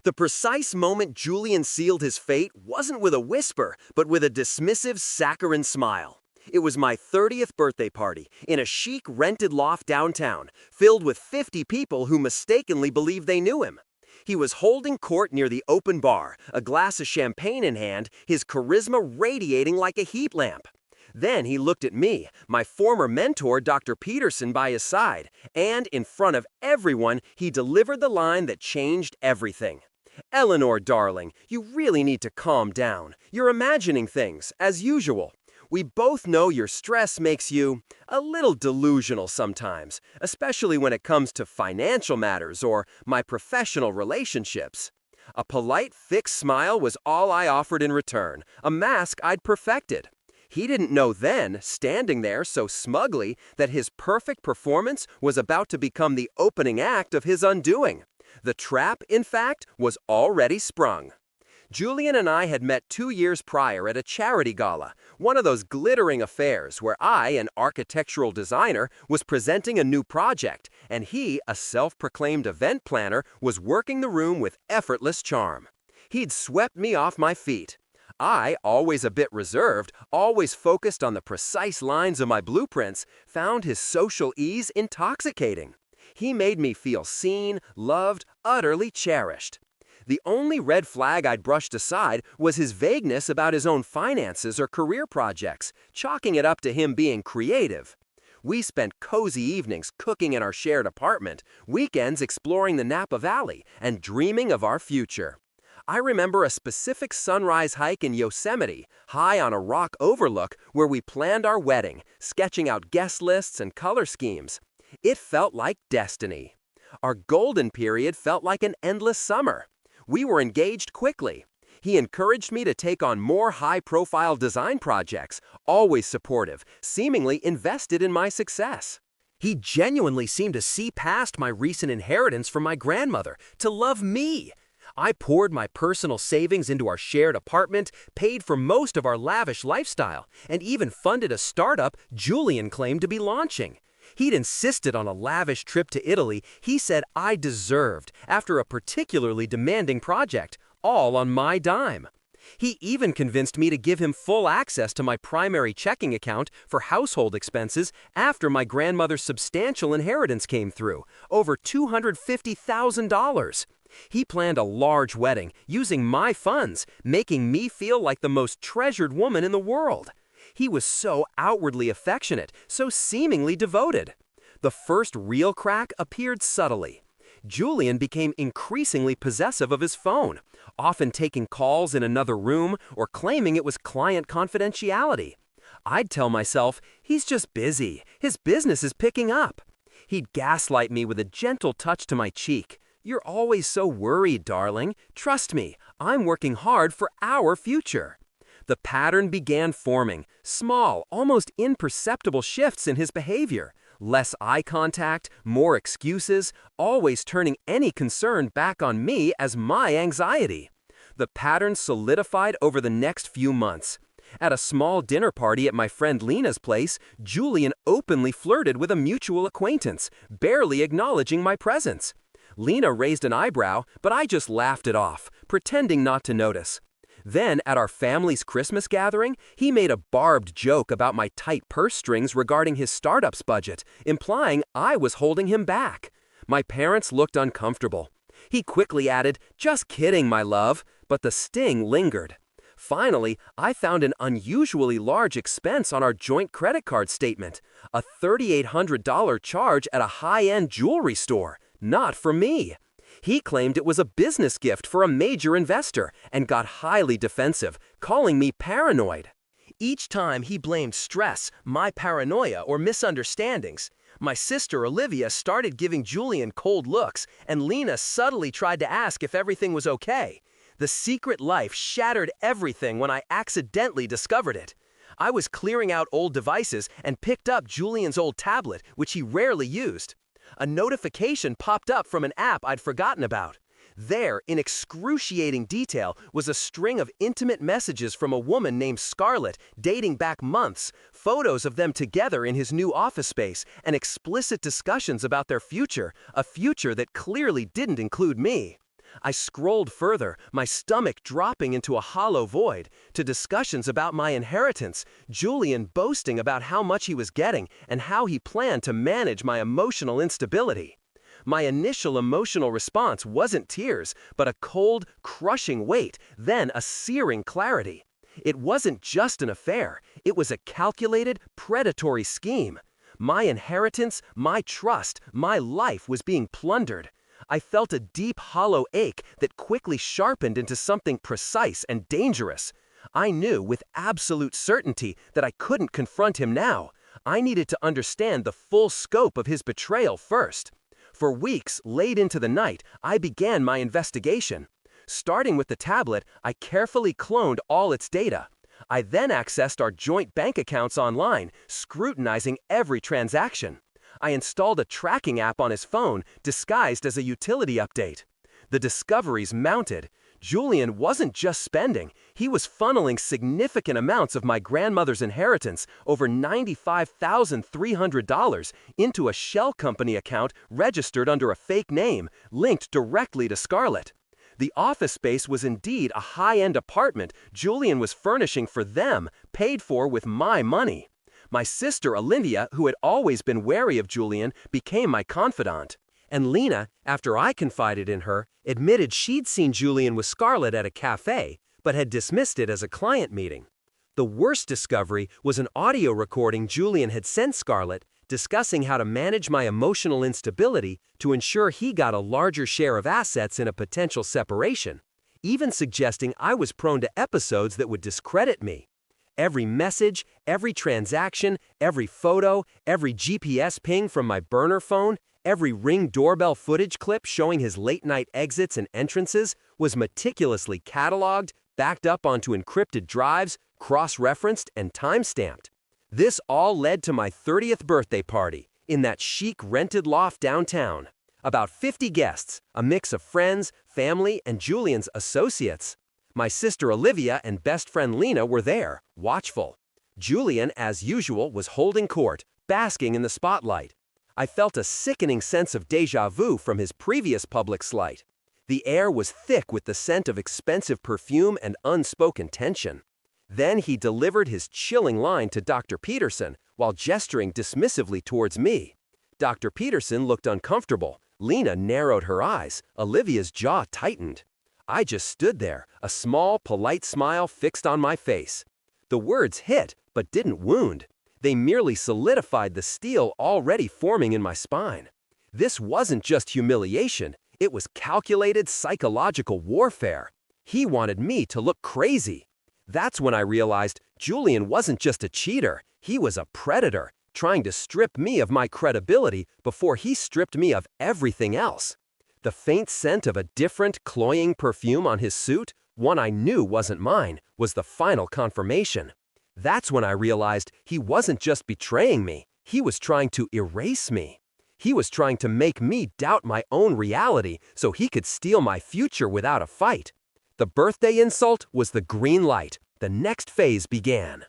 The precise moment Julian sealed his fate wasn't with a whisper, but with a dismissive, saccharine smile. It was my 30th birthday party in a chic rented loft downtown, filled with 50 people who mistakenly believed they knew him. He was holding court near the open bar, a glass of champagne in hand, his charisma radiating like a heat lamp. Then he looked at me, my former mentor, Dr. Peterson, by his side, and in front of everyone, he delivered the line that changed everything. "Eleanor, darling, you really need to calm down. You're imagining things, as usual. We both know your stress makes you a little delusional sometimes, especially when it comes to financial matters or my professional relationships." A polite, fixed smile was all I offered in return, a mask I'd perfected. He didn't know then, standing there so smugly, that his perfect performance was about to become the opening act of his undoing. The trap, in fact, was already sprung. Julian and I had met 2 years prior at a charity gala, one of those glittering affairs where I, an architectural designer, was presenting a new project, and he, a self-proclaimed event planner, was working the room with effortless charm. He'd swept me off my feet. I, always a bit reserved, always focused on the precise lines of my blueprints, found his social ease intoxicating. He made me feel seen, loved, utterly cherished. The only red flag I'd brushed aside was his vagueness about his own finances or career projects, chalking it up to him being creative. We spent cozy evenings cooking in our shared apartment, weekends exploring the Napa Valley, and dreaming of our future. I remember a specific sunrise hike in Yosemite, high on a rock overlook, where we planned our wedding, sketching out guest lists and color schemes. It felt like destiny. Our golden period felt like an endless summer. We were engaged quickly. He encouraged me to take on more high-profile design projects, always supportive, seemingly invested in my success. He genuinely seemed to see past my recent inheritance from my grandmother to love me. I poured my personal savings into our shared apartment, paid for most of our lavish lifestyle, and even funded a startup Julian claimed to be launching. He'd insisted on a lavish trip to Italy he said I deserved after a particularly demanding project, all on my dime. He even convinced me to give him full access to my primary checking account for household expenses after my grandmother's substantial inheritance came through, over $250,000. He planned a large wedding using my funds, making me feel like the most treasured woman in the world. He was so outwardly affectionate, so seemingly devoted. The first real crack appeared subtly. Julian became increasingly possessive of his phone, often taking calls in another room or claiming it was client confidentiality. I'd tell myself, he's just busy, his business is picking up. He'd gaslight me with a gentle touch to my cheek. "You're always so worried, darling. Trust me, I'm working hard for our future." The pattern began forming, small, almost imperceptible shifts in his behavior. Less eye contact, more excuses, always turning any concern back on me as my anxiety. The pattern solidified over the next few months. At a small dinner party at my friend Lena's place, Julian openly flirted with a mutual acquaintance, barely acknowledging my presence. Lena raised an eyebrow, but I just laughed it off, pretending not to notice. Then, at our family's Christmas gathering, he made a barbed joke about my tight purse strings regarding his startup's budget, implying I was holding him back. My parents looked uncomfortable. He quickly added, "Just kidding, my love," but the sting lingered. Finally, I found an unusually large expense on our joint credit card statement, a $3,800 charge at a high-end jewelry store. Not for me. He claimed it was a business gift for a major investor and got highly defensive, calling me paranoid. Each time he blamed stress, my paranoia, or misunderstandings. My sister Olivia started giving Julian cold looks, and Lena subtly tried to ask if everything was okay. The secret life shattered everything when I accidentally discovered it. I was clearing out old devices and picked up Julian's old tablet, which he rarely used. A notification popped up from an app I'd forgotten about. There, in excruciating detail, was a string of intimate messages from a woman named Scarlett, dating back months, photos of them together in his new office space, and explicit discussions about their future, a future that clearly didn't include me. I scrolled further, my stomach dropping into a hollow void, to discussions about my inheritance, Julian boasting about how much he was getting and how he planned to manage my emotional instability. My initial emotional response wasn't tears, but a cold, crushing weight, then a searing clarity. It wasn't just an affair, it was a calculated, predatory scheme. My inheritance, my trust, my life was being plundered. I felt a deep, hollow ache that quickly sharpened into something precise and dangerous. I knew with absolute certainty that I couldn't confront him now. I needed to understand the full scope of his betrayal first. For weeks, late into the night, I began my investigation. Starting with the tablet, I carefully cloned all its data. I then accessed our joint bank accounts online, scrutinizing every transaction. I installed a tracking app on his phone, disguised as a utility update. The discoveries mounted. Julian wasn't just spending, he was funneling significant amounts of my grandmother's inheritance, over $95,300, into a shell company account registered under a fake name, linked directly to Scarlett. The office space was indeed a high-end apartment Julian was furnishing for them, paid for with my money. My sister Olivia, who had always been wary of Julian, became my confidant. And Lena, after I confided in her, admitted she'd seen Julian with Scarlett at a cafe, but had dismissed it as a client meeting. The worst discovery was an audio recording Julian had sent Scarlett, discussing how to manage my emotional instability to ensure he got a larger share of assets in a potential separation, even suggesting I was prone to episodes that would discredit me. Every message, every transaction, every photo, every GPS ping from my burner phone, every Ring doorbell footage clip showing his late-night exits and entrances was meticulously cataloged, backed up onto encrypted drives, cross-referenced, and time-stamped. This all led to my 30th birthday party, in that chic rented loft downtown. About 50 guests, a mix of friends, family, and Julian's associates. My sister Olivia and best friend Lena were there, watchful. Julian, as usual, was holding court, basking in the spotlight. I felt a sickening sense of déjà vu from his previous public slight. The air was thick with the scent of expensive perfume and unspoken tension. Then he delivered his chilling line to Dr. Peterson, while gesturing dismissively towards me. Dr. Peterson looked uncomfortable. Lena narrowed her eyes. Olivia's jaw tightened. I just stood there, a small, polite smile fixed on my face. The words hit, but didn't wound. They merely solidified the steel already forming in my spine. This wasn't just humiliation, it was calculated psychological warfare. He wanted me to look crazy. That's when I realized Julian wasn't just a cheater, he was a predator, trying to strip me of my credibility before he stripped me of everything else. The faint scent of a different, cloying perfume on his suit, one I knew wasn't mine, was the final confirmation. That's when I realized he wasn't just betraying me, he was trying to erase me. He was trying to make me doubt my own reality so he could steal my future without a fight. The birthday insult was the green light. The next phase began.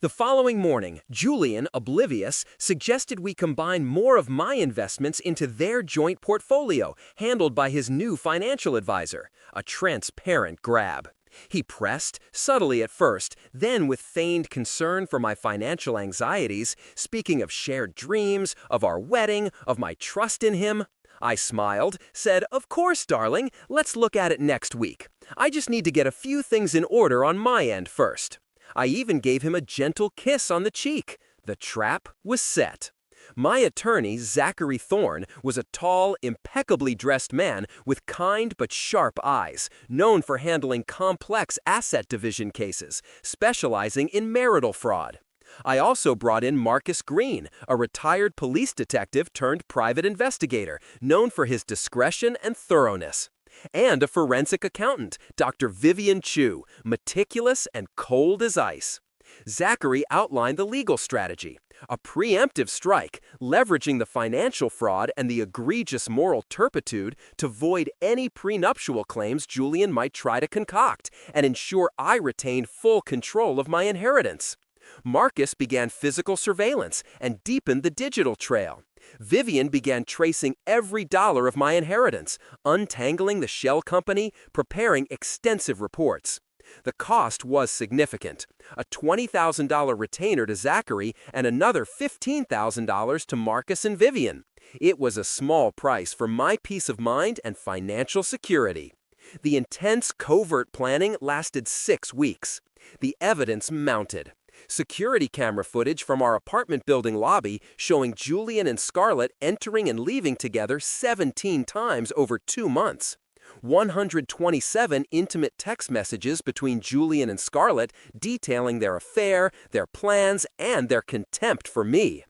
The following morning, Julian, oblivious, suggested we combine more of my investments into their joint portfolio, handled by his new financial advisor, a transparent grab. He pressed, subtly at first, then with feigned concern for my financial anxieties, speaking of shared dreams, of our wedding, of my trust in him. I smiled, said, "Of course, darling, let's look at it next week. I just need to get a few things in order on my end first." I even gave him a gentle kiss on the cheek. The trap was set. My attorney, Zachary Thorne, was a tall, impeccably dressed man with kind but sharp eyes, known for handling complex asset division cases, specializing in marital fraud. I also brought in Marcus Green, a retired police detective turned private investigator, known for his discretion and thoroughness. And a forensic accountant, Dr. Vivian Chu, meticulous and cold as ice. Zachary outlined the legal strategy, a preemptive strike, leveraging the financial fraud and the egregious moral turpitude to void any prenuptial claims Julian might try to concoct and ensure I retained full control of my inheritance. Marcus began physical surveillance and deepened the digital trail. Vivian began tracing every dollar of my inheritance, untangling the shell company, preparing extensive reports. The cost was significant: a $20,000 retainer to Zachary and another $15,000 to Marcus and Vivian. It was a small price for my peace of mind and financial security. The intense covert planning lasted 6 weeks. The evidence mounted. Security camera footage from our apartment building lobby showing Julian and Scarlett entering and leaving together 17 times over 2 months. 127 intimate text messages between Julian and Scarlett detailing their affair, their plans, and their contempt for me.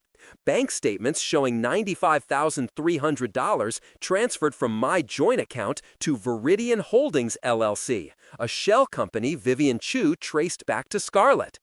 Bank statements showing $95,300 transferred from my joint account to Viridian Holdings LLC, a shell company Vivian Chu traced back to Scarlett.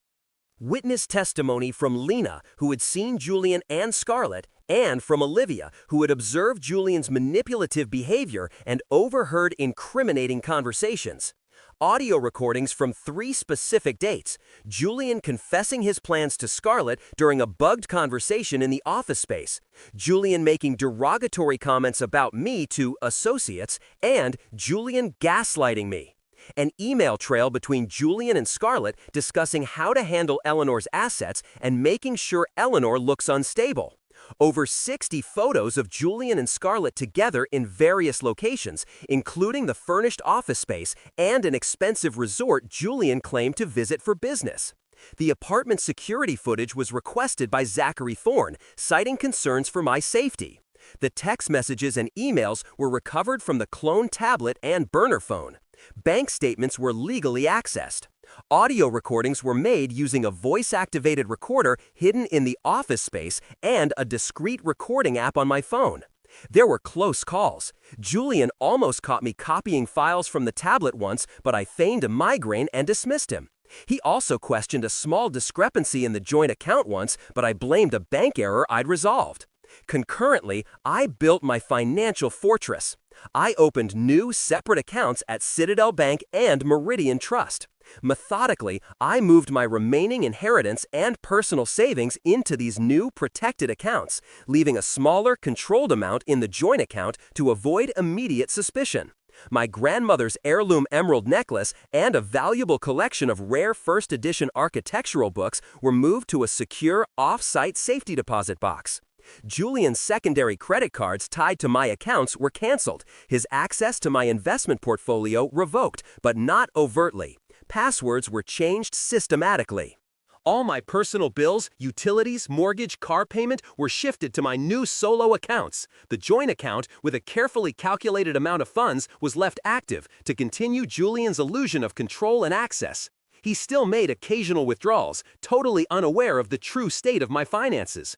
Witness testimony from Lena, who had seen Julian and Scarlett, and from Olivia, who had observed Julian's manipulative behavior and overheard incriminating conversations. Audio recordings from 3 specific dates: Julian confessing his plans to Scarlett during a bugged conversation in the office space, Julian making derogatory comments about me to associates, and Julian gaslighting me. An email trail between Julian and Scarlett discussing how to handle Eleanor's assets and making sure Eleanor looks unstable. Over 60 photos of Julian and Scarlett together in various locations, including the furnished office space and an expensive resort Julian claimed to visit for business. The apartment security footage was requested by Zachary Thorne, citing concerns for my safety. The text messages and emails were recovered from the clone tablet and burner phone. Bank statements were legally accessed. Audio recordings were made using a voice-activated recorder hidden in the office space and a discrete recording app on my phone. There were close calls. Julian almost caught me copying files from the tablet once, but I feigned a migraine and dismissed him. He also questioned a small discrepancy in the joint account once, but I blamed a bank error I'd resolved. Concurrently, I built my financial fortress. I opened new, separate accounts at Citadel Bank and Meridian Trust. Methodically, I moved my remaining inheritance and personal savings into these new, protected accounts, leaving a smaller, controlled amount in the joint account to avoid immediate suspicion. My grandmother's heirloom emerald necklace and a valuable collection of rare first-edition architectural books were moved to a secure, off-site safety deposit box. Julian's secondary credit cards tied to my accounts were canceled, his access to my investment portfolio revoked, but not overtly. Passwords were changed systematically. All my personal bills, utilities, mortgage, car payment were shifted to my new solo accounts. The joint account, with a carefully calculated amount of funds, was left active to continue Julian's illusion of control and access. He still made occasional withdrawals, totally unaware of the true state of my finances.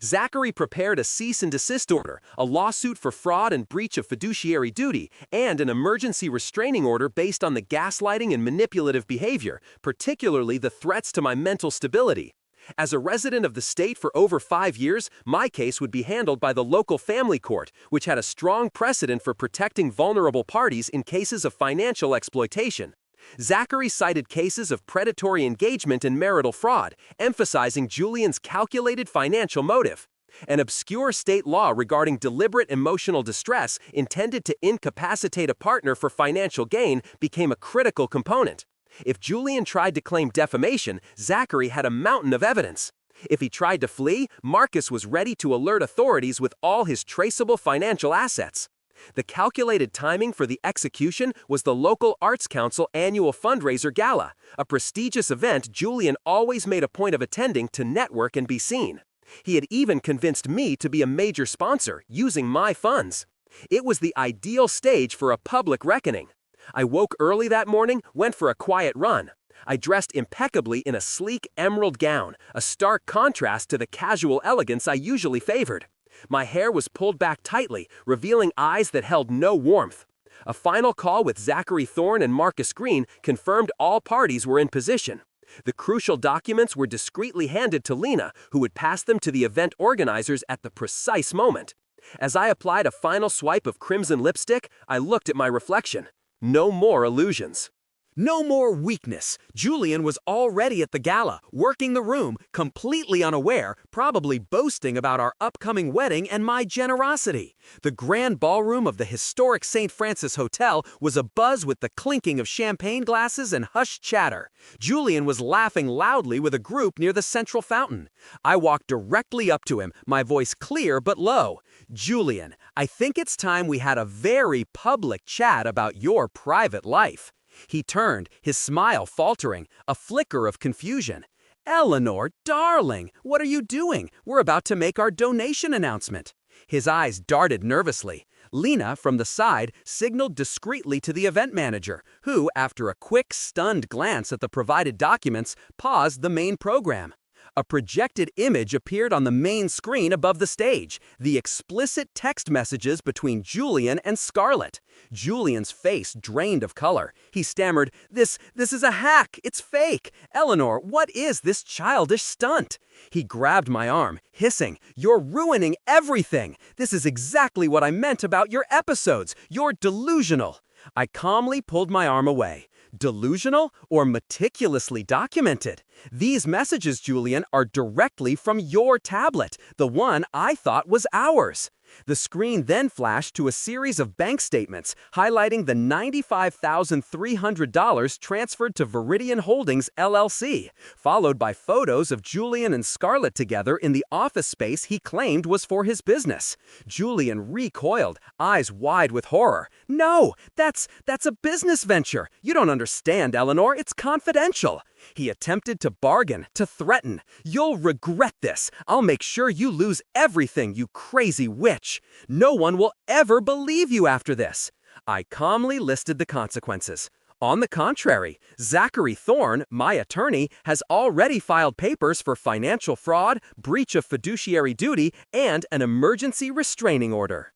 Zachary prepared a cease and desist order, a lawsuit for fraud and breach of fiduciary duty, and an emergency restraining order based on the gaslighting and manipulative behavior, particularly the threats to my mental stability. As a resident of the state for over 5 years, my case would be handled by the local family court, which had a strong precedent for protecting vulnerable parties in cases of financial exploitation. Zachary cited cases of predatory engagement and marital fraud, emphasizing Julian's calculated financial motive. An obscure state law regarding deliberate emotional distress intended to incapacitate a partner for financial gain became a critical component. If Julian tried to claim defamation, Zachary had a mountain of evidence. If he tried to flee, Marcus was ready to alert authorities with all his traceable financial assets. The calculated timing for the execution was the local Arts Council annual fundraiser gala, a prestigious event Julian always made a point of attending to network and be seen. He had even convinced me to be a major sponsor, using my funds. It was the ideal stage for a public reckoning. I woke early that morning, went for a quiet run. I dressed impeccably in a sleek emerald gown, a stark contrast to the casual elegance I usually favored. My hair was pulled back tightly, revealing eyes that held no warmth. A final call with Zachary Thorne and Marcus Green confirmed all parties were in position. The crucial documents were discreetly handed to Lena, who would pass them to the event organizers at the precise moment. As I applied a final swipe of crimson lipstick, I looked at my reflection. No more illusions. No more weakness. Julian was already at the gala, working the room, completely unaware, probably boasting about our upcoming wedding and my generosity. The grand ballroom of the historic St. Francis Hotel was abuzz with the clinking of champagne glasses and hushed chatter. Julian was laughing loudly with a group near the central fountain. I walked directly up to him, my voice clear but low. "Julian, I think it's time we had a very public chat about your private life." He turned, his smile faltering, a flicker of confusion. "Eleanor, darling, what are you doing? We're about to make our donation announcement." His eyes darted nervously. Lena, from the side, signaled discreetly to the event manager, who, after a quick, stunned glance at the provided documents, paused the main program. A projected image appeared on the main screen above the stage, the explicit text messages between Julian and Scarlett. Julian's face drained of color. He stammered, This is a hack. It's fake. Eleanor, what is this childish stunt?" He grabbed my arm, hissing, "You're ruining everything. This is exactly what I meant about your episodes. You're delusional." I calmly pulled my arm away. Delusional or meticulously documented? These messages, Julian, are directly from your tablet, the one I thought was ours. The screen then flashed to a series of bank statements highlighting the $95,300 transferred to Viridian Holdings, LLC, followed by photos of Julian and Scarlett together in the office space he claimed was for his business. Julian recoiled, eyes wide with horror. "No, that's a business venture. You don't understand, Eleanor. It's confidential." He attempted to bargain, to threaten. "You'll regret this. I'll make sure you lose everything, you crazy witch. No one will ever believe you after this." I calmly listed the consequences. On the contrary, Zachary Thorne, my attorney, has already filed papers for financial fraud, breach of fiduciary duty, and an emergency restraining order.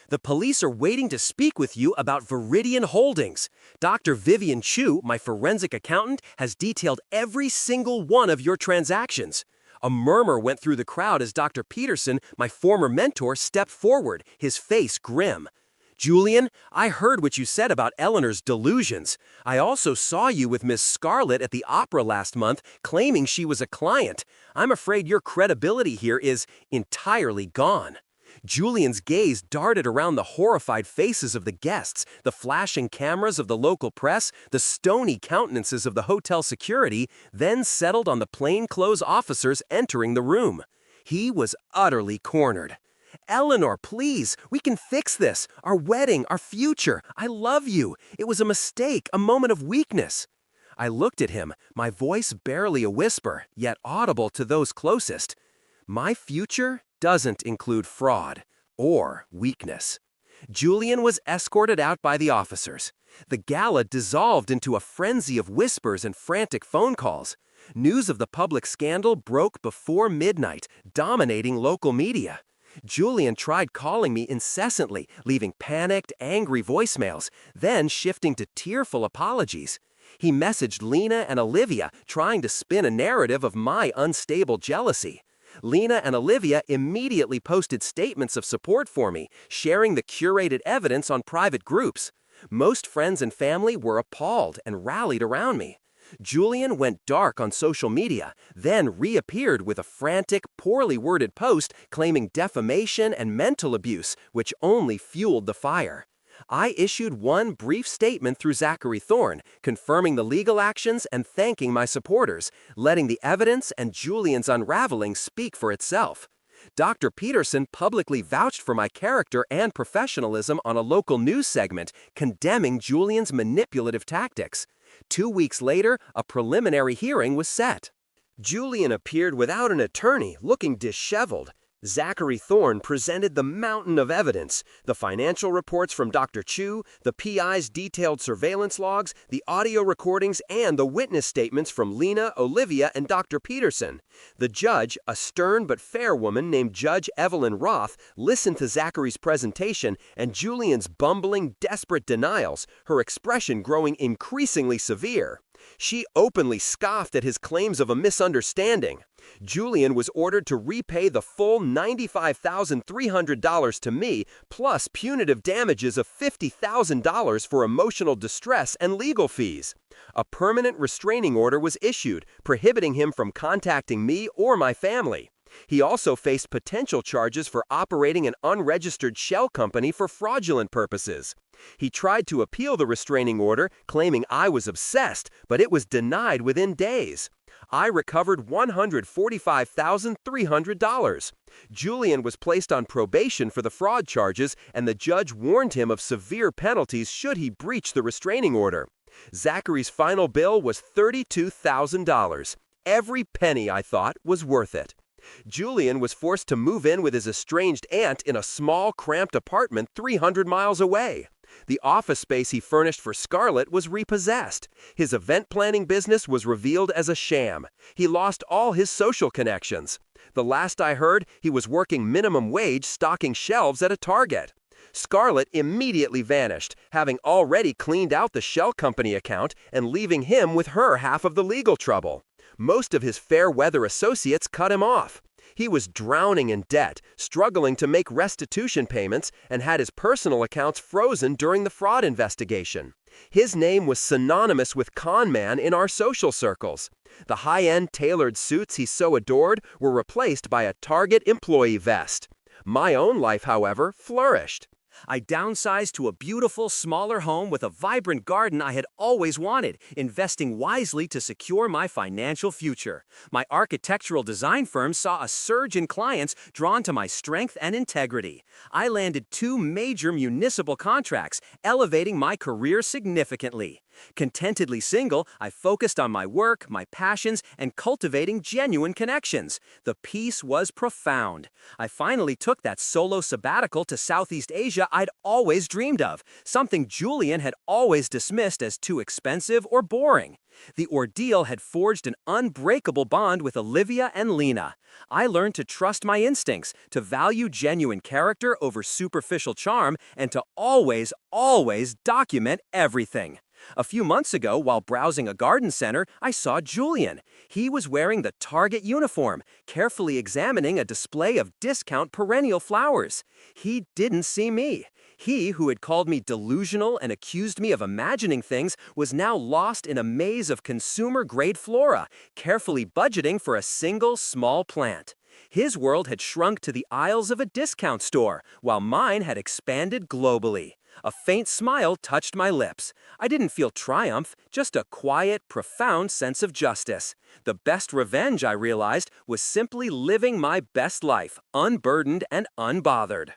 "The police are waiting to speak with you about Viridian Holdings. Dr. Vivian Chu, my forensic accountant, has detailed every single one of your transactions." A murmur went through the crowd as Dr. Peterson, my former mentor, stepped forward, his face grim. "Julian, I heard what you said about Eleanor's delusions. I also saw you with Miss Scarlett at the opera last month, claiming she was a client. I'm afraid your credibility here is entirely gone." Julian's gaze darted around the horrified faces of the guests, the flashing cameras of the local press, the stony countenances of the hotel security, then settled on the plainclothes officers entering the room. He was utterly cornered. "Eleanor, please, we can fix this. Our wedding, our future. I love you. It was a mistake, a moment of weakness." I looked at him, my voice barely a whisper, yet audible to those closest. My future doesn't include fraud or weakness. Julian was escorted out by the officers. The gala dissolved into a frenzy of whispers and frantic phone calls. News of the public scandal broke before midnight, dominating local media. Julian tried calling me incessantly, leaving panicked, angry voicemails, then shifting to tearful apologies. He messaged Lena and Olivia, trying to spin a narrative of my unstable jealousy. Lena and Olivia immediately posted statements of support for me, sharing the curated evidence on private groups. Most friends and family were appalled and rallied around me. Julian went dark on social media, then reappeared with a frantic, poorly worded post claiming defamation and mental abuse, which only fueled the fire. I issued one brief statement through Zachary Thorne, confirming the legal actions and thanking my supporters, letting the evidence and Julian's unraveling speak for itself. Dr. Peterson publicly vouched for my character and professionalism on a local news segment, condemning Julian's manipulative tactics. 2 weeks later, a preliminary hearing was set. Julian appeared without an attorney, looking disheveled. Zachary Thorne presented the mountain of evidence, the financial reports from Dr. Chu, the PI's detailed surveillance logs, the audio recordings, and the witness statements from Lena, Olivia, and Dr. Peterson. The judge, a stern but fair woman named Judge Evelyn Roth, listened to Zachary's presentation and Julian's bumbling, desperate denials, her expression growing increasingly severe. She openly scoffed at his claims of a misunderstanding. Julian was ordered to repay the full $95,300 to me, plus punitive damages of $50,000 for emotional distress and legal fees. A permanent restraining order was issued, prohibiting him from contacting me or my family. He also faced potential charges for operating an unregistered shell company for fraudulent purposes. He tried to appeal the restraining order, claiming I was obsessed, but it was denied within days. I recovered $145,300. Julian was placed on probation for the fraud charges, and the judge warned him of severe penalties should he breach the restraining order. Zachary's final bill was $32,000. Every penny, I thought, was worth it. Julian was forced to move in with his estranged aunt in a small, cramped apartment 300 miles away. The office space he furnished for Scarlett was repossessed. His event planning business was revealed as a sham. He lost all his social connections. The last I heard, he was working minimum wage stocking shelves at a Target. Scarlett immediately vanished, having already cleaned out the shell company account and leaving him with her half of the legal trouble. Most of his fair weather associates cut him off. He was drowning in debt, struggling to make restitution payments, and had his personal accounts frozen during the fraud investigation. His name was synonymous with con man in our social circles. The high-end tailored suits he so adored were replaced by a Target employee vest. My own life, however, flourished. I downsized to a beautiful, smaller home with a vibrant garden I had always wanted, investing wisely to secure my financial future. My architectural design firm saw a surge in clients drawn to my strength and integrity. I landed 2 major municipal contracts, elevating my career significantly. Contentedly single, I focused on my work, my passions, and cultivating genuine connections. The peace was profound. I finally took that solo sabbatical to Southeast Asia I'd always dreamed of, something Julian had always dismissed as too expensive or boring. The ordeal had forged an unbreakable bond with Olivia and Lena. I learned to trust my instincts, to value genuine character over superficial charm, and to always document everything. A few months ago, while browsing a garden center, I saw Julian. He was wearing the Target uniform, carefully examining a display of discount perennial flowers. He didn't see me. He, who had called me delusional and accused me of imagining things, was now lost in a maze of consumer-grade flora, carefully budgeting for a single small plant. His world had shrunk to the aisles of a discount store, while mine had expanded globally. A faint smile touched my lips. I didn't feel triumph, just a quiet, profound sense of justice. The best revenge, I realized, was simply living my best life, unburdened and unbothered.